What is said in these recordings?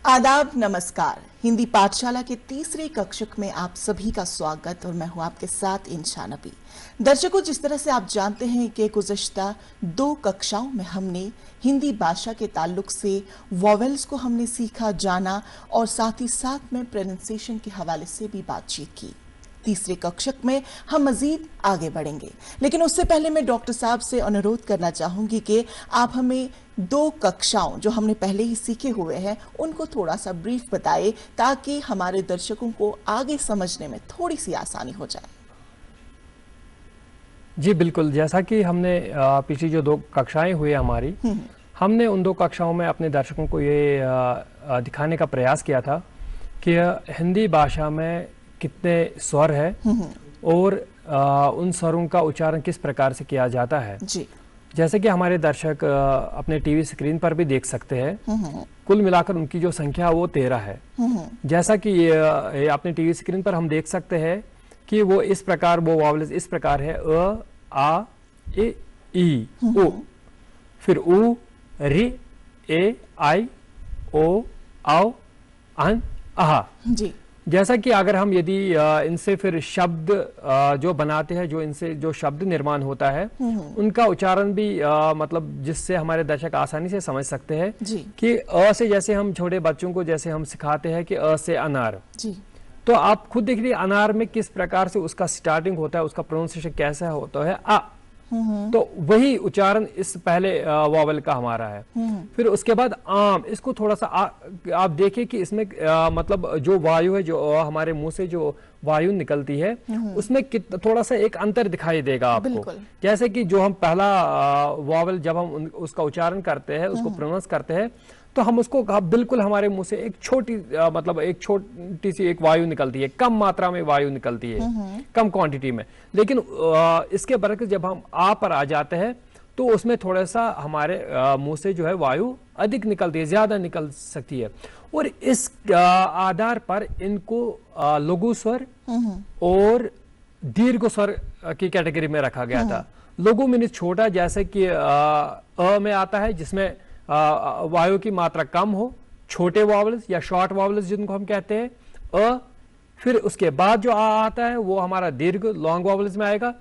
आदाब, नमस्कार। हिंदी पाठशाला के तीसरे कक्षक में आप सभी का स्वागत और मैं हूं आपके साथ इंशा नबी। दर्शकों, जिस तरह से आप जानते हैं कि गुज़श्ता 2 कक्षाओं में हमने हिंदी भाषा के ताल्लुक से वॉवेल्स को हमने सीखा, जाना और साथ ही साथ में प्रोनाउंसिएशन के हवाले से भी बातचीत की। तीसरे कक्षक में हम मजीद आगे बढ़ेंगे, लेकिन उससे पहले मैं डॉक्टर साहब से अनुरोध करना चाहूंगी कि आप हमें 2 कक्षाओं जो हमने पहले ही सीखे हुए हैं उनको थोड़ा सा ब्रीफ बताएं ताकि हमारे दर्शकों को आगे समझने में थोड़ी सी आसानी हो जाए। जी बिल्कुल, जैसा कि हमने पिछली जो 2 कक्षाएं हुई हमारी, हमने उन 2 कक्षाओं में अपने दर्शकों को ये दिखाने का प्रयास किया था कि हिंदी भाषा में कितने स्वर है और उन स्वरों का उच्चारण किस प्रकार से किया जाता है। जी। जैसे कि हमारे दर्शक अपने टीवी स्क्रीन पर भी देख सकते हैं, कुल मिलाकर उनकी जो संख्या वो 13 है। जैसा कि ये अपने टीवी स्क्रीन पर हम देख सकते हैं कि वो इस प्रकार, वो वॉवेल्स इस प्रकार है: अ, आ, ई, उ, फिर उ, रि, ए, आई, ओ, औ, अन, अहा। जी। जैसा कि अगर हम यदि इनसे फिर शब्द जो बनाते हैं, जो इनसे जो शब्द निर्माण होता है, उनका उच्चारण भी मतलब जिससे हमारे दर्शक आसानी से समझ सकते हैं कि अ से जैसे हम छोटे बच्चों को जैसे हम सिखाते हैं कि अ से अनार, जी। तो आप खुद देख लीजिए अनार में किस प्रकार से उसका स्टार्टिंग होता है, उसका प्रोनाउंसिएशन कैसा होता है, आ। तो वही उच्चारण इस पहले वॉवेल का हमारा है। फिर उसके बाद आम, इसको थोड़ा सा आप देखिए कि इसमें मतलब जो वायु है, जो हमारे मुंह से जो वायु निकलती है, उसमें थोड़ा सा एक अंतर दिखाई देगा आपको। जैसे कि जो हम पहला वॉवेल जब हम उसका उच्चारण करते हैं, उसको प्रोनाउंस करते हैं, तो हम उसको बिल्कुल हमारे मुंह से एक छोटी मतलब एक छोटी सी एक वायु निकलती है, कम मात्रा में वायु निकलती है, कम क्वांटिटी में। लेकिन इसके बरक्स जब हम आ पर आ जाते हैं तो उसमें थोड़ा सा हमारे मुंह से जो है वायु अधिक निकलती है, ज्यादा निकल सकती है। और इस आधार पर इनको लघु स्वर और दीर्घ स्वर की कैटेगरी में रखा गया था। लघु मीन्स छोटा, जैसे कि अ में आता है जिसमें वायु की मात्रा कम हो, छोटे वॉवेल्स या शॉर्ट वॉवेल्स जिनको हम कहते हैं, अ। फिर उसके बाद जो आ आता है वो हमारा दीर्घ लॉन्ग वॉवेल्स में आएगा,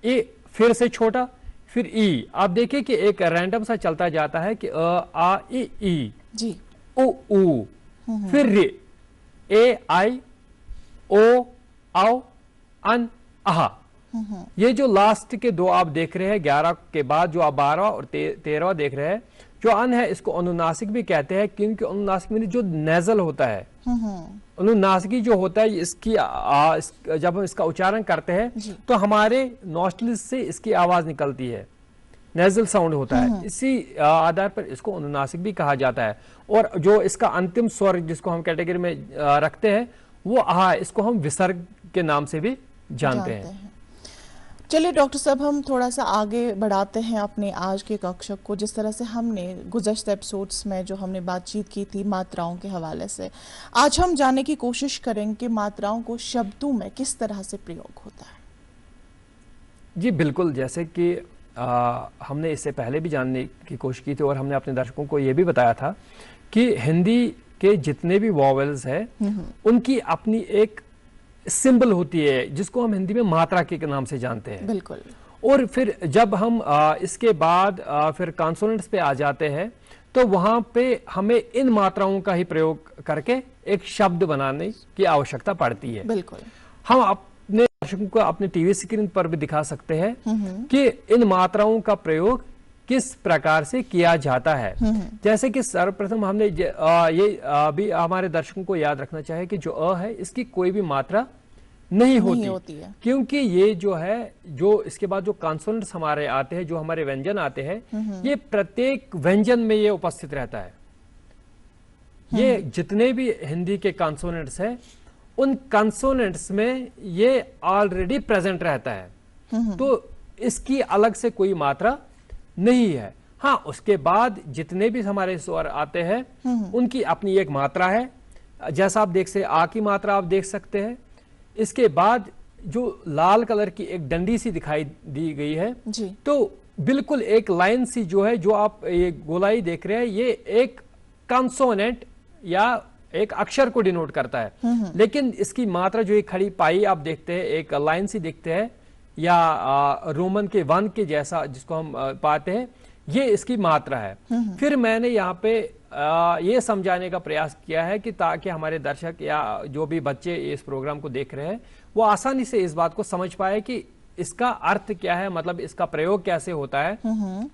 ए फिर से छोटा, फिर ई। आप देखिए कि एक रैंडम सा चलता जाता है कि अ, आ, ई, जी, उ, ऊ, फिर रे, ए, आई, ओ, औ, अन, अहा। ये जो लास्ट के 2 आप देख रहे हैं, 11 के बाद जो आप 12 और 13 देख रहे हैं, जो अन है इसको अनुनासिक भी कहते हैं, क्योंकि अनुनासिक में जो नेजल होता है, अनुनासिकी जो होता है, इसकी जब हम इसका उच्चारण करते हैं तो हमारे नॉस्ट्रिल्स से इसकी आवाज निकलती है, नेजल साउंड होता है। इसी आधार पर इसको अनुनासिक भी कहा जाता है। और जो इसका अंतिम स्वर जिसको हम कैटेगरी में रखते हैं वो आ, इसको हम विसर्ग के नाम से भी जानते हैं। चलिए डॉक्टर साहब, हम थोड़ा सा आगे बढ़ाते हैं अपने आज के कक्षक को। जिस तरह से हमने गुज़श्ता एपिसोड्स में जो हमने बातचीत की थी मात्राओं के हवाले से, आज हम जानने की कोशिश करेंगे कि मात्राओं को शब्दों में किस तरह से प्रयोग होता है। जी बिल्कुल, जैसे कि हमने इससे पहले भी जानने की कोशिश की थी और हमने अपने दर्शकों को ये भी बताया था कि हिंदी के जितने भी वॉवेल्स हैं उनकी अपनी एक सिंबल होती है जिसको हम हिंदी में मात्रा के नाम से जानते हैं। बिल्कुल। और फिर जब हम इसके बाद फिर कॉन्सोनेंट्स पे आ जाते हैं तो वहां पे हमें इन मात्राओं का ही प्रयोग करके एक शब्द बनाने की आवश्यकता पड़ती है। बिल्कुल। हम अपने दर्शकों को अपने टीवी स्क्रीन पर भी दिखा सकते हैं कि इन मात्राओं का प्रयोग किस प्रकार से किया जाता है। जैसे कि सर्वप्रथम हमने ये भी हमारे दर्शकों को याद रखना चाहिए कि जो अ है इसकी कोई भी मात्रा नहीं होती है, क्योंकि ये जो है, जो इसके बाद जो कॉन्सोनेंट्स हमारे आते हैं, जो हमारे व्यंजन आते हैं, ये प्रत्येक व्यंजन में ये उपस्थित रहता है। ये जितने भी हिंदी के कॉन्सोनेंट्स हैं उन कॉन्सोनेंट्स में ये ऑलरेडी प्रेजेंट रहता है, तो इसकी अलग से कोई मात्रा नहीं है। हाँ, उसके बाद जितने भी हमारे स्वर आते हैं उनकी अपनी एक मात्रा है। जैसा आप देख सकते, आ की मात्रा आप देख सकते हैं। इसके बाद जो लाल कलर की एक डंडी सी दिखाई दी गई है जी, तो बिल्कुल एक लाइन सी जो है, जो आप ये गोलाई देख रहे हैं, ये एक कंसोनेंट या एक अक्षर को डिनोट करता है, लेकिन इसकी मात्रा जो एक खड़ी पाई आप देखते हैं, एक लाइन सी दिखते हैं, या रोमन के 1 के जैसा जिसको हम पाते हैं, ये इसकी मात्रा है। फिर मैंने यहाँ पे ये समझाने का प्रयास किया है कि ताकि हमारे दर्शक या जो भी बच्चे इस प्रोग्राम को देख रहे हैं वो आसानी से इस बात को समझ पाए कि इसका अर्थ क्या है, मतलब इसका प्रयोग कैसे होता है।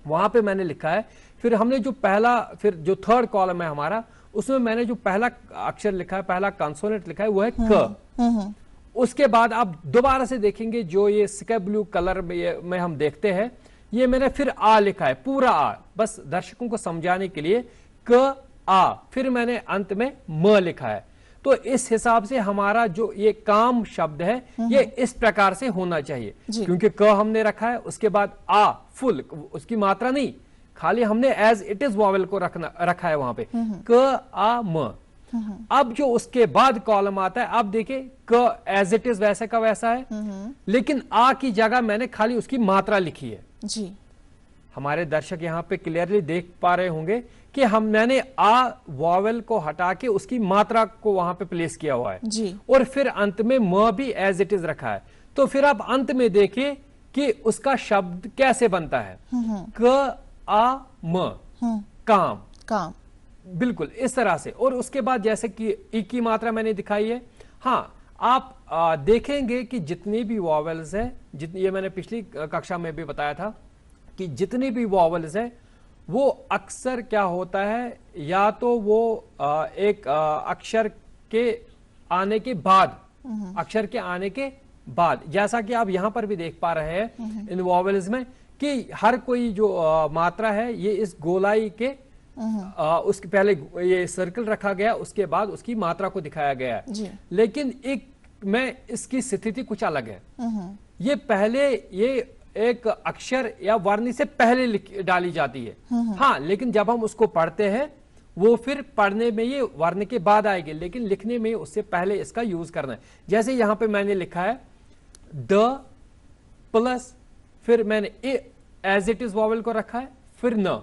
वहां पे मैंने लिखा है, फिर हमने जो पहला, फिर जो थर्ड कॉलम है हमारा, उसमें मैंने जो पहला अक्षर लिखा है, पहला कंसोनेंट लिखा है, वो है क। उसके बाद आप दोबारा से देखेंगे जो ये स्काई ब्लू कलर में हम देखते हैं, ये मैंने फिर आ लिखा है, पूरा आ, बस दर्शकों को समझाने के लिए, क आ, फिर मैंने अंत में म लिखा है। तो इस हिसाब से हमारा जो ये काम शब्द है ये इस प्रकार से होना चाहिए, क्योंकि क हमने रखा है, उसके बाद आ फुल, उसकी मात्रा नहीं, खाली हमने एज इट इज वॉवेल को रखा है वहां पे, क आ म। अब जो उसके बाद कॉलम आता है, अब देखिए क एज इट इज वैसे का वैसा है, लेकिन आ की जगह मैंने खाली उसकी मात्रा लिखी है जी। हमारे दर्शक यहाँ पे क्लियरली देख पा रहे होंगे कि मैंने आ वॉवेल को हटा के उसकी मात्रा को वहां पे प्लेस किया हुआ है जी। और फिर अंत में म भी एज इट इज रखा है। तो फिर आप अंत में देखिए कि उसका शब्द कैसे बनता है, क आ म, काम। काम बिल्कुल इस तरह से। और उसके बाद जैसे कि ई की मात्रा मैंने दिखाई है, हाँ आप देखेंगे कि जितनी भी वॉवेल्स है, जितनी, ये मैंने पिछली कक्षा में भी बताया था कि जितनी भी वॉवेल्स है वो अक्सर क्या होता है, या तो वो एक अक्षर के आने के बाद, अक्षर के आने के बाद, जैसा कि आप यहां पर भी देख पा रहे हैं इन वॉवेल्स में कि हर कोई जो मात्रा है ये इस गोलाई के उसके पहले ये सर्कल रखा गया, उसके बाद उसकी मात्रा को दिखाया गया है। लेकिन एक में इसकी स्थिति कुछ अलग है, ये पहले ये एक अक्षर या वर्ण से पहले डाली जाती है, हाँ, लेकिन जब हम उसको पढ़ते हैं वो फिर पढ़ने में ये वर्ण के बाद आएगी, लेकिन लिखने में उससे पहले इसका यूज करना है। जैसे यहां पे मैंने लिखा है द प्लस, फिर मैंने ए एज इट इज वॉवेल को रखा है, फिर न,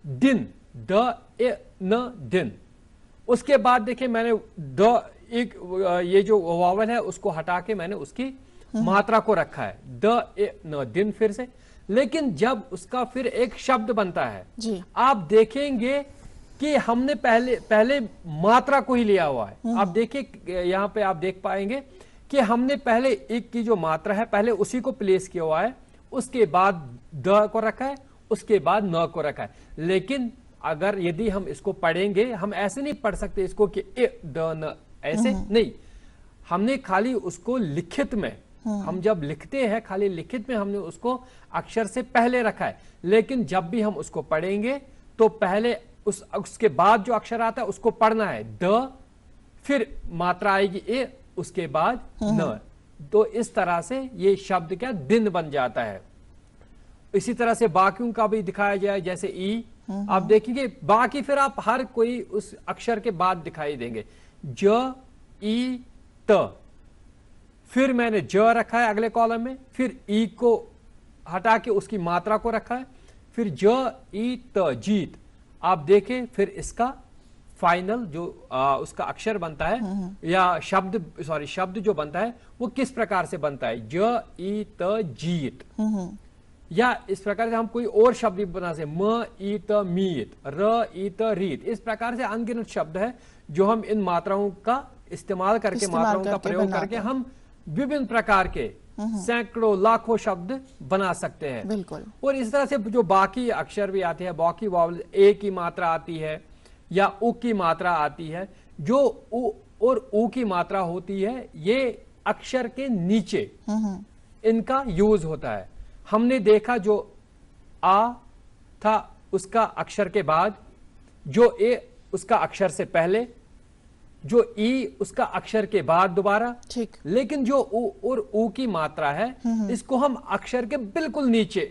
दिन, द ए न दिन। उसके बाद देखिए मैंने द एक ये जो वॉवेल है उसको हटा के मैंने उसकी मात्रा को रखा है, द ए न दिन फिर से। लेकिन जब उसका फिर एक शब्द बनता है जी। आप देखेंगे कि हमने पहले मात्रा को ही लिया हुआ है। आप देखिए यहां पे आप देख पाएंगे कि हमने पहले एक की जो मात्रा है पहले उसी को प्लेस किया हुआ है, उसके बाद द को रखा है, उसके बाद न को रखा है। लेकिन अगर यदि हम इसको पढ़ेंगे, हम ऐसे नहीं पढ़ सकते इसको कि ए द न, ऐसे नहीं, हमने खाली उसको लिखित में, हम जब लिखते हैं खाली लिखित में हमने उसको अक्षर से पहले रखा है, लेकिन जब भी हम उसको पढ़ेंगे तो पहले उसके बाद जो अक्षर आता है उसको पढ़ना है, द, फिर मात्रा आएगी ए, उसके बाद न। तो इस तरह से ये शब्द क्या दिन बन जाता है। इसी तरह से बाकियों का भी दिखाया जाए, जैसे ई, आप देखेंगे बाकी फिर आप हर कोई उस अक्षर के बाद दिखाई देंगे, ज, ई, त, फिर मैंने ज रखा है अगले कॉलम में, फिर ई को हटा के उसकी मात्रा को रखा है, फिर ज, ई, त, जीत। आप देखें फिर इसका फाइनल जो उसका अक्षर बनता है या शब्द जो बनता है वो किस प्रकार से बनता है, ज, ई, त, जीत। या इस प्रकार से हम कोई और शब्द भी बना सकते, म, ई, त, मीत, र, ई, त, रीत। इस प्रकार से अनगिनत शब्द है जो हम इन मात्राओं का इस्तेमाल करके, मात्राओं का प्रयोग करके हम विभिन्न प्रकार के सैकड़ों लाखों शब्द बना सकते हैं। बिल्कुल। और इस तरह से जो बाकी अक्षर भी आते हैं, बाकी वॉवल, ए की मात्रा आती है या उ की मात्रा आती है, जो उ और उ की मात्रा होती है ये अक्षर के नीचे इनका यूज होता है। हमने देखा जो आ था उसका अक्षर के बाद, जो ए उसका अक्षर से पहले, जो ई उसका अक्षर के बाद दोबारा, ठीक। लेकिन जो उ और उ की मात्रा है इसको हम अक्षर के बिल्कुल नीचे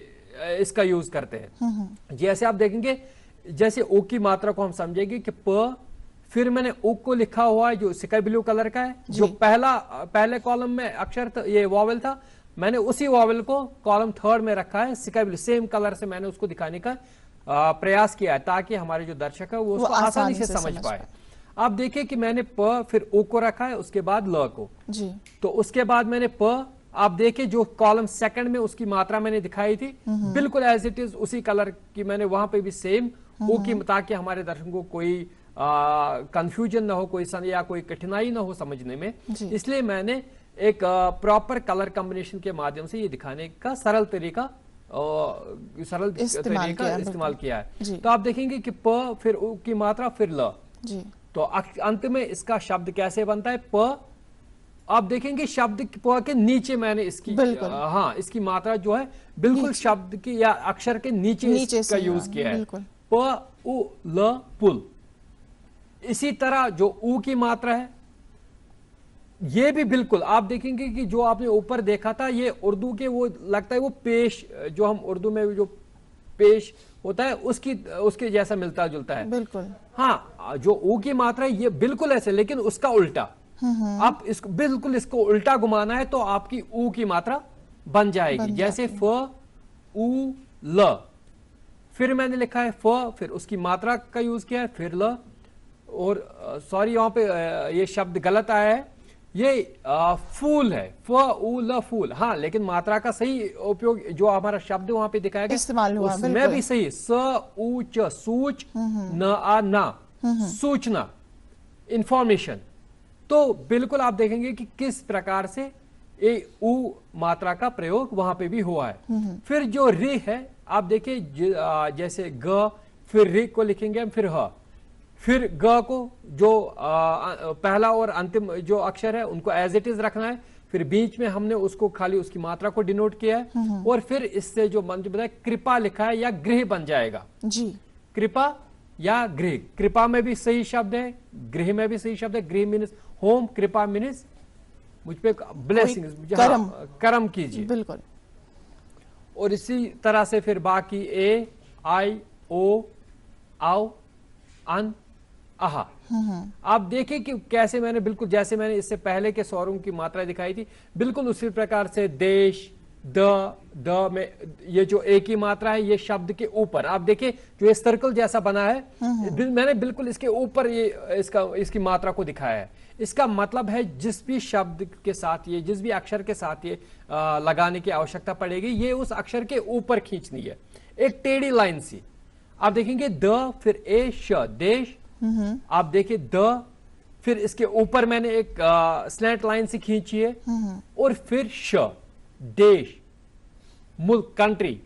इसका यूज करते हैं। जैसे आप देखेंगे, जैसे उ की मात्रा को हम समझेंगे कि प, फिर मैंने उ को लिखा हुआ है जो स्काई ब्लू कलर का है, जो पहले कॉलम में अक्षर ये वॉवेल था, मैंने उसी वॉवेल को कॉलम थर्ड में रखा है, स्काई ब्लू सेम कलर से मैंने उसको दिखाने का प्रयास किया है ताकि हमारे जो दर्शक है वो उसको आसानी से समझ पाए। आप देखिए कि मैंने प फिर उ को रखा है, उसके बाद ल को जी। तो उसके बाद मैंने प, आप देखिए जो कॉलम सेकंड में उसकी मात्रा मैंने दिखाई थी बिल्कुल एज इट इज उसी कलर की मैंने वहां पे भी सेम उ की, ताकि हमारे दर्शकों को कोई कंफ्यूजन ना हो, कोई या कोई कठिनाई ना हो समझने में। इसलिए मैंने एक प्रॉपर कलर कॉम्बिनेशन के माध्यम से ये दिखाने का सरल तरीका इस्तेमाल किया है। तो आप देखेंगे कि प फिर उ की मात्रा फिर ल जी। तो अंत में इसका शब्द कैसे बनता है? प। आप देखेंगे शब्द प के नीचे मैंने इसकी हाँ इसकी मात्रा जो है बिल्कुल शब्द की या अक्षर के नीचे इसका यूज किया है। प उ ल पुल। इसी तरह जो ऊ की मात्रा है ये भी बिल्कुल आप देखेंगे कि जो आपने ऊपर देखा था ये उर्दू के वो लगता है वो पेश, जो हम उर्दू में जो पेश होता है उसके जैसा मिलता जुलता है बिल्कुल। हाँ जो ऊ की मात्रा है ये बिल्कुल ऐसे, लेकिन उसका उल्टा। आप इसको बिल्कुल इसको उल्टा घुमाना है तो आपकी ऊ की मात्रा बन जाएगी। जैसे फ ऊ ल, फिर मैंने लिखा है फ, फिर उसकी मात्रा का यूज किया है, फिर ल। और सॉरी यहां पे ये शब्द गलत आया है, ये फूल है, फ ऊ ल फूल। हाँ लेकिन मात्रा का सही उपयोग जो हमारा शब्द वहां पे दिखाया गया इस्तेमाल हुआ उसमें भी सही, स ऊ च सूच न आ ना, सूचना, इंफॉर्मेशन। तो बिल्कुल आप देखेंगे कि किस प्रकार से ये ऊ मात्रा का प्रयोग वहां पे भी हुआ है। फिर जो रि है आप देखिए जैसे ग, फिर रि को लिखेंगे हम, फिर ह, फिर ग को जो पहला और अंतिम जो अक्षर है उनको एज इट इज रखना है, फिर बीच में हमने उसको खाली उसकी मात्रा को डिनोट किया है। और फिर इससे जो मंत्र बताया कृपा लिखा है या गृह बन जाएगा जी। कृपा या गृह, कृपा में भी सही शब्द है, गृह में भी सही शब्द है। गृह मीन्स होम, कृपा मीन्स मुझ पे ब्लेसिंग, कर्म कीजिए बिल्कुल। और इसी तरह से फिर बाकी ए आई ओ आओ अन आहा। आप देखिए कि कैसे मैंने बिल्कुल जैसे मैंने इससे पहले के स्वरों की मात्रा दिखाई थी बिल्कुल उसी प्रकार से देश, द में ये जो ए की मात्रा है ये शब्द के ऊपर आप देखिए जो ये सर्कल जैसा बना है मैंने बिल्कुल इसके ऊपर ये इसकी मात्रा को दिखाया है। इसका मतलब है जिस भी शब्द के साथ ये, जिस भी अक्षर के साथ ये लगाने की आवश्यकता पड़ेगी ये उस अक्षर के ऊपर खींचनी है, एक टेढ़ी लाइन सी। आप देखेंगे द, फिर ए श, देश। आप देखिए द, फिर इसके ऊपर मैंने एक स्लैंट लाइन से खींची है और फिर श, देश, मुल्क, कंट्री।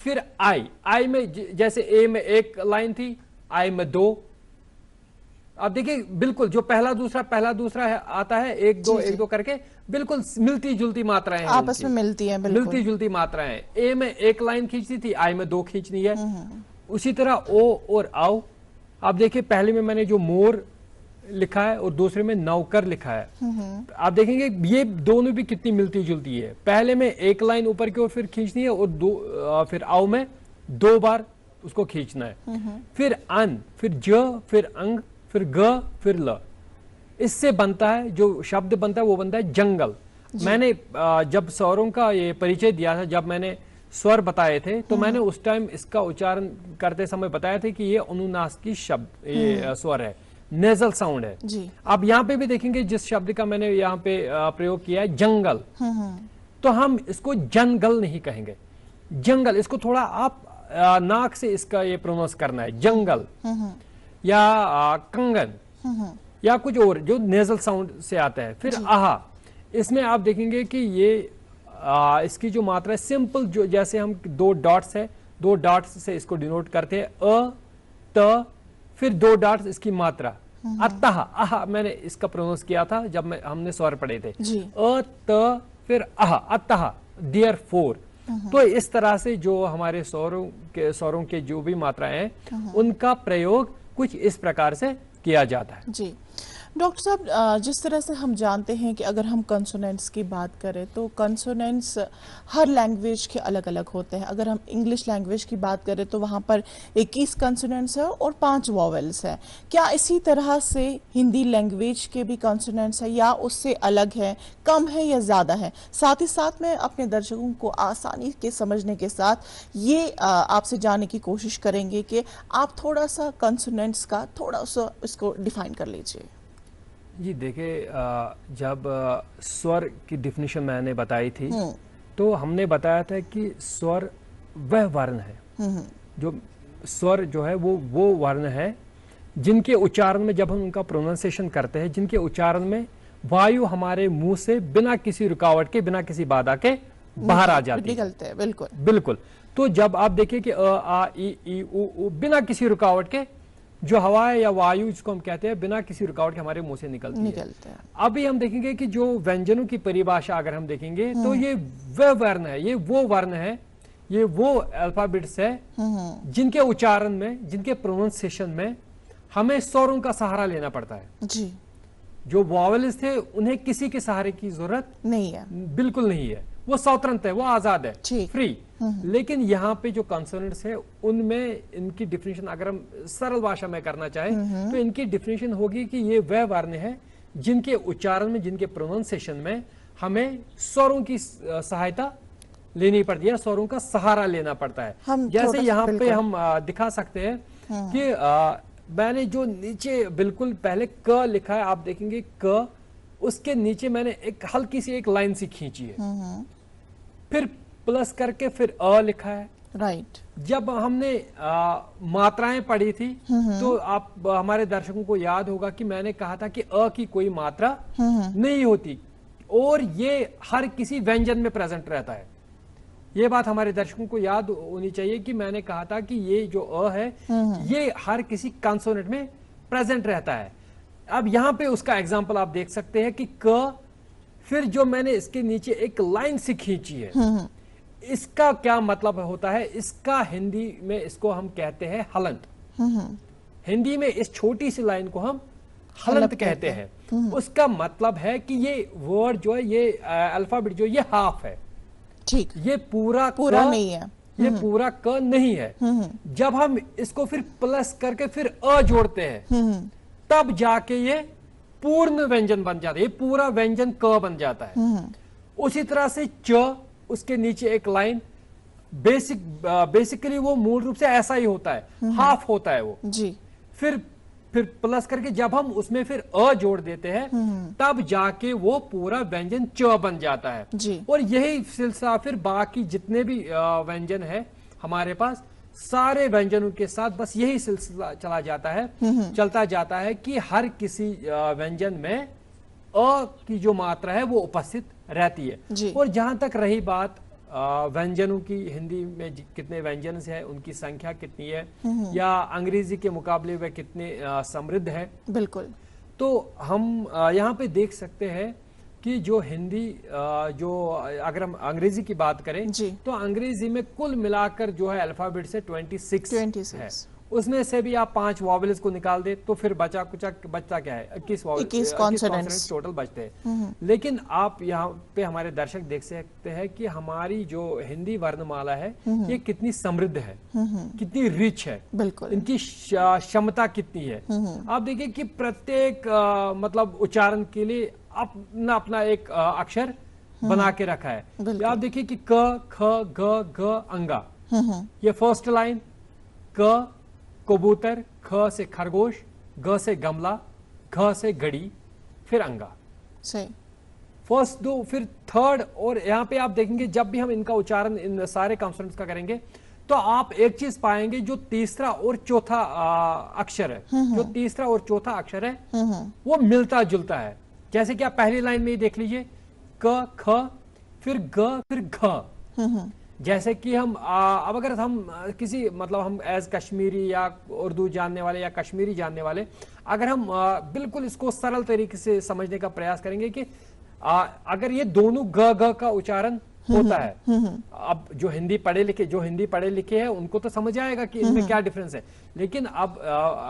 फिर आई में जैसे ए में एक लाइन थी, आई में दो। आप देखिए बिल्कुल जो पहला दूसरा है आता है, एक दो करके बिल्कुल मिलती जुलती मात्राएं हैं, आपस में मिलती हैं, मिलती जुलती मात्राएं हैं। ए में एक लाइन खींचनी थी, आई में दो खींचनी है। उसी तरह ओ और आओ, आप देखिए पहले में मैंने जो मोर लिखा है और दूसरे में नौकर लिखा है। आप देखेंगे ये दोनों भी कितनी मिलती जुलती है। पहले में एक लाइन ऊपर की ओर फिर खींचनी है और फिर आओ में दो बार उसको खींचना है। फिर अन, फिर ज, फिर अंग, फिर ग, फिर ल। इससे बनता है जो शब्द बनता है वो बनता है जंगल। मैंने जब स्वरों का ये परिचय दिया था, जब मैंने स्वर बताए थे तो मैंने उस टाइम इसका उच्चारण करते समय बताया था कि ये अनुनासिकी शब्द ये स्वर है, नेजल साउंड है जी। आप यहाँ पे भी देखेंगे जिस शब्द का मैंने यहाँ पे प्रयोग किया है जंगल, तो हम इसको जंगल नहीं कहेंगे, जंगल। इसको थोड़ा आप नाक से इसका ये प्रोनाउंस करना है, जंगल या कंगन या कुछ और जो नेजल साउंड से आता है। फिर आहा, इसमें आप देखेंगे कि ये इसकी जो मात्रा है सिंपल, जो जैसे हम दो डॉट्स है, दो डॉट्स से इसको डिनोट करते हैं, अ त, फिर दो डॉट्स इसकी मात्रा अतः। आहा मैंने इसका प्रोनाउंस किया था जब हमने स्वर पढ़े थे, अ त फिर आहा, अतः, देयर फोर। तो इस तरह से जो हमारे स्वरों के जो भी मात्राएं हैं उनका प्रयोग कुछ इस प्रकार से किया जाता है जी। डॉक्टर साहब, जिस तरह से हम जानते हैं कि अगर हम कंसोनेंट्स की बात करें तो कंसोनेंट्स हर लैंग्वेज के अलग अलग होते हैं। अगर हम इंग्लिश लैंग्वेज की बात करें तो वहाँ पर 21 कंसोनेंट्स है और 5 वॉवेल्स है। क्या इसी तरह से हिंदी लैंग्वेज के भी कंसोनेंट्स है या उससे अलग है, कम है या ज़्यादा है? साथ ही साथ में अपने दर्शकों को आसानी के समझने के साथ ये आपसे जानने की कोशिश करेंगे कि आप थोड़ा सा कंसोनेंट्स का थोड़ा सा इसको डिफाइन कर लीजिए। जी देखिए, जब स्वर की डिफिनीशन मैंने बताई थी तो हमने बताया था कि स्वर वह वर्ण है, जो स्वर जो है वो वर्ण है जिनके उच्चारण में जब हम उनका प्रोनाउंसिएशन करते हैं, जिनके उच्चारण में वायु हमारे मुंह से बिना किसी रुकावट के, बिना किसी बाधा के बाहर आ जाती है, निकलते हैं। बिल्कुल बिल्कुल। तो जब आप देखिए कि अ आ ई उ बिना किसी रुकावट के जो हवा है या वायु जिसको हम कहते हैं, बिना किसी रुकावट के हमारे मुंह से निकलते हैं। अभी हम देखेंगे कि जो व्यंजनों की परिभाषा अगर हम देखेंगे तो ये वह वर्ण है, ये वो वर्ण है, ये वो अल्फाबेट्स है जिनके उच्चारण में, जिनके प्रोनाउंसिएशन में हमें स्वरों का सहारा लेना पड़ता है जी। जो वॉवेल्स थे उन्हें किसी के सहारे की जरूरत नहीं है, बिल्कुल नहीं है, वो स्वतंत्र है, वो आजाद है, फ्री। लेकिन यहाँ पे जो कंसोनेंट्स है उनमें इनकी डिफिनेशन अगर हम सरल भाषा में करना चाहें तो इनकी डिफिनेशन होगी कि ये वह वर्ण है जिनके उच्चारण में, जिनके प्रोनाउंसिएशन में हमें स्वरों की सहायता लेनी पड़ती है, स्वरों का सहारा लेना पड़ता है। जैसे यहाँ पे हम दिखा सकते हैं कि मैंने जो नीचे बिल्कुल पहले क लिखा है, आप देखेंगे क, उसके नीचे मैंने एक हल्की सी एक लाइन सी खींची है, फिर प्लस करके फिर अ लिखा है। राइट। जब हमने मात्राएं पढ़ी थी तो आप हमारे दर्शकों को याद होगा कि मैंने कहा था कि अ की कोई मात्रा नहीं होती और ये हर किसी व्यंजन में प्रेजेंट रहता है। ये बात हमारे दर्शकों को याद होनी चाहिए कि मैंने कहा था कि ये जो अ है ये हर किसी कंसोनेंट में प्रेजेंट रहता है। अब यहाँ पे उसका एग्जाम्पल आप देख सकते हैं कि क, फिर जो मैंने इसके नीचे एक लाइन सी खींची है, इसका क्या मतलब होता है? इसका हिंदी में इसको हम कहते हैं हलंत। हिंदी में इस छोटी सी लाइन को हम हलंत कहते हैं। उसका मतलब है कि ये वर्ड जो है, ये अल्फाबेट जो ये हाफ है, ठीक, ये पूरा नहीं है, ये पूरा क नहीं है। जब हम इसको फिर प्लस करके फिर अ जोड़ते हैं तब जाके ये पूर्ण व्यंजन बन जाता है, ये पूरा व्यंजन क बन जाता है। उसी तरह से च, उसके नीचे एक लाइन, बेसिकली वो मूल रूप से ऐसा ही होता है, हाफ होता है वो जी। फिर प्लस करके जब हम उसमें फिर अ जोड़ देते हैं तब जाके वो पूरा व्यंजन च बन जाता है जी। और यही सिलसिला फिर बाकी जितने भी व्यंजन है हमारे पास, सारे व्यंजनों के साथ बस यही सिलसिला चलता जाता है कि हर किसी व्यंजन में अ की जो मात्रा है वो उपस्थित रहती है। और जहां तक रही बात व्यंजनों की, हिंदी में कितने व्यंजन है, उनकी संख्या कितनी है या अंग्रेजी के मुकाबले वे कितने समृद्ध है, बिल्कुल, तो हम यहाँ पे देख सकते हैं कि जो हिंदी जो अगर हम अंग्रेजी की बात करें तो अंग्रेजी में कुल मिलाकर जो है अल्फाबेट से 26 है। उसमें से भी आप 5 वॉवेल्स को निकाल दे तो फिर बचता क्या है? 21 कॉन्सोनेंट्स टोटल बचते हैं। लेकिन आप यहाँ पे हमारे दर्शक देख सकते हैं कि हमारी जो हिंदी वर्णमाला है ये कितनी समृद्ध है, कितनी रिच है, बिल्कुल, इनकी क्षमता कितनी है। आप देखिए कि प्रत्येक मतलब उच्चारण के लिए अपना अपना एक अक्षर बना के रखा है। आप देखिए कि क, ख, ग, घ, अंगा, ये फर्स्ट लाइन। क कबूतर, ख से खरगोश, ग से गमला, घ से घड़ी, फिर अंगा, सही फर्स्ट दो। फिर थर्ड, और यहाँ पे आप देखेंगे जब भी हम इनका उच्चारण इन सारे कॉन्सोनेंट्स का करेंगे तो आप एक चीज पाएंगे, जो तीसरा और चौथा अक्षर है, जो तीसरा और चौथा अक्षर है वो मिलता जुलता है। जैसे कि आप पहली लाइन में ही देख लीजिए, क, ख, फिर ग, फिर घ। जैसे कि हम अब अगर हम किसी मतलब हम एज कश्मीरी या उर्दू जानने वाले या कश्मीरी जानने वाले, अगर हम बिल्कुल इसको सरल तरीके से समझने का प्रयास करेंगे कि अगर ये दोनों ग ग का उच्चारण होता है। अब जो हिंदी पढ़े लिखे हैं उनको तो समझ आएगा कि इनमें क्या डिफरेंस है। लेकिन अब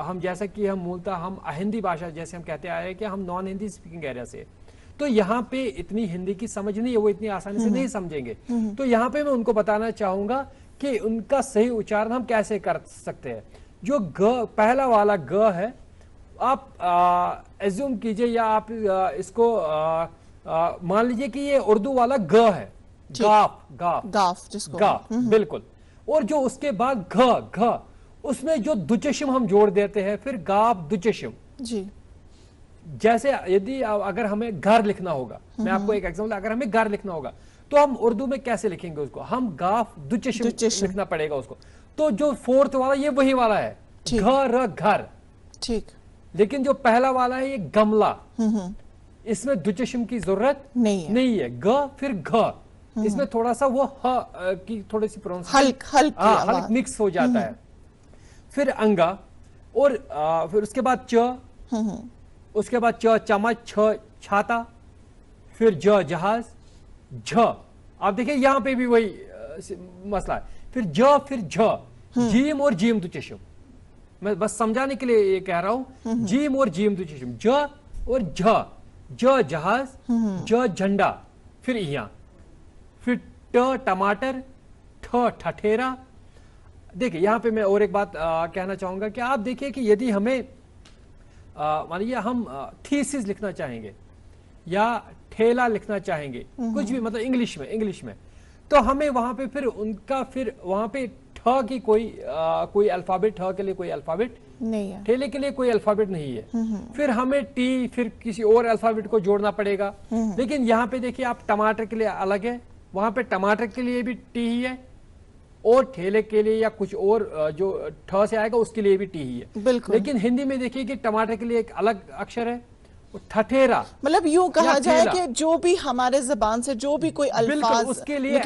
हम जैसा कि हम मूलतः हम हिंदी भाषा जैसे हम कहते आए हैं कि हम नॉन हिंदी स्पीकिंग एरिया से, तो यहाँ पे इतनी हिंदी की समझ नहीं है, वो इतनी आसानी से नहीं समझेंगे। तो यहाँ पे मैं उनको बताना चाहूंगा कि उनका सही उच्चारण हम कैसे कर सकते हैं। जो ग पहला वाला ग है, आप एज्यूम कीजिए या आप इसको मान लीजिए कि ये उर्दू वाला ग है, गाफ जिसको गाफ, बिल्कुल। और जो उसके बाद घ उसमें जो दुचश्म हम जोड़ देते हैं, फिर गाफ दुचश्म जी। जैसे यदि अगर हमें घर लिखना होगा, मैं आपको एक एग्जांपल, अगर हमें घर लिखना होगा तो हम उर्दू में कैसे लिखेंगे उसको, हम गाफ दुचश्म लिखना पड़ेगा उसको। तो जो फोर्थ वाला ये वही वाला है, घर, ठीक। लेकिन जो पहला वाला है ये गमला, इसमें दुचश्म की जरूरत नहीं है। ग फिर घ, इसमें थोड़ा सा वो ह की थोड़ी सी हल्क मिक्स हो जाता है। फिर अंगा, और फिर उसके बाद च, उसके बाद च चम्मच, छ छाता, फिर ज जहाज, झ। आप देखिए यहां पे भी वही मसला है। फिर ज फिर झ, जीम और जीम दुचश्म, मैं बस समझाने के लिए ये कह रहा हूं, जीम और जीम दुचश्म, ज और झ, ज जहाज, ज झंडा, फिर यहाँ, फिर ट टमाटर, ठ ठठेरा। देखिए यहाँ पे मैं और एक बात कहना चाहूंगा कि आप देखिए कि यदि हमें मान लीजिए हम थीसिस लिखना चाहेंगे या ठेला लिखना चाहेंगे, कुछ भी मतलब इंग्लिश में, तो हमें वहां पे फिर वहां पे ठ की कोई अल्फाबेट, ठ के लिए कोई अल्फाबेट नहीं है, ठेले के लिए कोई अल्फाबेट नहीं है। फिर हमें टी फिर किसी और अल्फाबेट को जोड़ना पड़ेगा। लेकिन यहाँ पे देखिए आप टमाटर के लिए अलग है, वहां पे टमाटर के लिए भी टी ही है, और ठेले के लिए या कुछ और जो ठ से आएगा उसके लिए भी टी ही है। बिल्कुल। लेकिन हिंदी में देखिए कि टमाटर के लिए एक अलग अक्षर है, ठठेरा। मतलब यूं कहा जाए कि जो भी हमारे जबान से जो भी कोई अल्फाज उसके लिए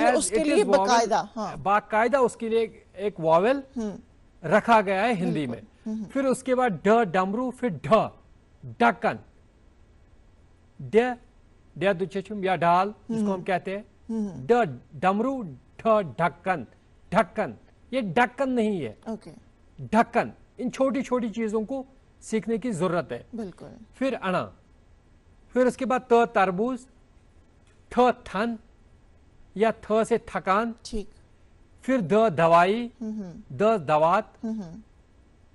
बाकायदा उसके लिए एक वॉवेल रखा गया है हिंदी में। फिर उसके बाद ड डमरू, फिर ढ ढक्कन, ड दुचश्म या ढाल जिसको हम कहते हैं, ड डमरू, ढ ढक्कन, ढक्कन ये ढक्कन नहीं है, ढक्कन। इन छोटी छोटी चीजों को सीखने की जरूरत है। बिल्कुल। फिर अना, फिर उसके बाद त तरबूज, ठ थन या थ से थकान, ठीक। फिर द दवाई, द दवात,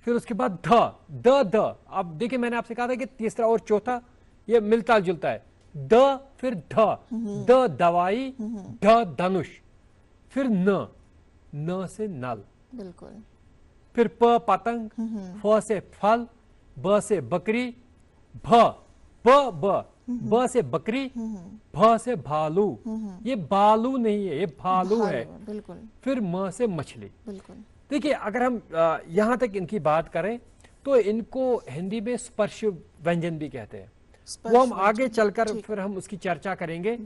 फिर उसके बाद द अब देखिए मैंने आपसे कहा था कि तीसरा और चौथा ये मिलता जुलता है। द फिर द दवाई, ढ धनुष, फिर न से नल, बिल्कुल। फिर प पतंग, फ से फल, ब से बकरी, ब से बकरी, भ से भालू, ये बालू नहीं है, ये भालू है। बिल्कुल। फिर म से मछली। बिल्कुल। देखिए अगर हम यहां तक इनकी बात करें तो इनको हिंदी में स्पर्श व्यंजन भी कहते हैं। वो हम आगे चलकर फिर हम उसकी चर्चा करेंगे।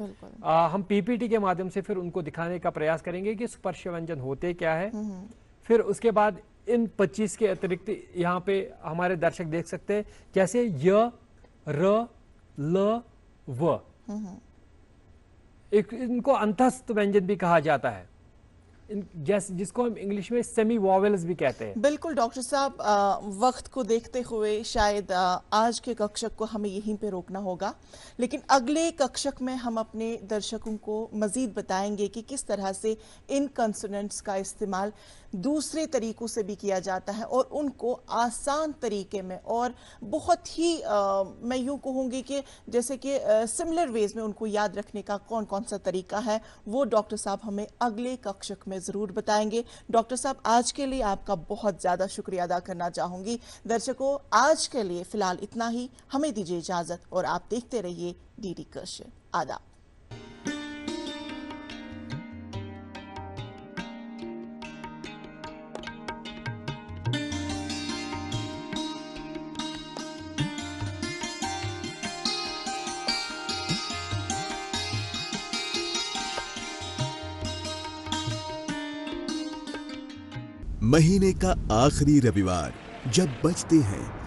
हम पीपीटी के माध्यम से फिर उनको दिखाने का प्रयास करेंगे कि स्पर्श व्यंजन होते क्या है। फिर उसके बाद इन 25 के अतिरिक्त यहाँ पे हमारे दर्शक देख सकते हैं, जैसे य, र, ल, व, इनको अंतस्थ व्यंजन भी कहा जाता है, जिसको हम इंग्लिश में सेमी वॉवेल्स भी कहते हैं। बिल्कुल डॉक्टर साहब, वक्त को देखते हुए शायद आज के कक्षक को हमें यहीं पे रोकना होगा, लेकिन अगले कक्षक में हम अपने दर्शकों को मजीद बताएंगे कि किस तरह से इन कंसोनेंट्स का इस्तेमाल दूसरे तरीकों से भी किया जाता है और उनको आसान तरीके में और बहुत ही मैं यूं कहूँगी कि जैसे कि सिमिलर वेज में उनको याद रखने का कौन कौन सा तरीका है, वो डॉक्टर साहब हमें अगले कक्षक में ज़रूर बताएंगे। डॉक्टर साहब, आज के लिए आपका बहुत ज़्यादा शुक्रिया अदा करना चाहूँगी। दर्शकों, आज के लिए फ़िलहाल इतना ही, हमें दीजिए इजाज़त और आप देखते रहिए डीडी कश। आदाब। महीने का आखिरी रविवार जब बजते हैं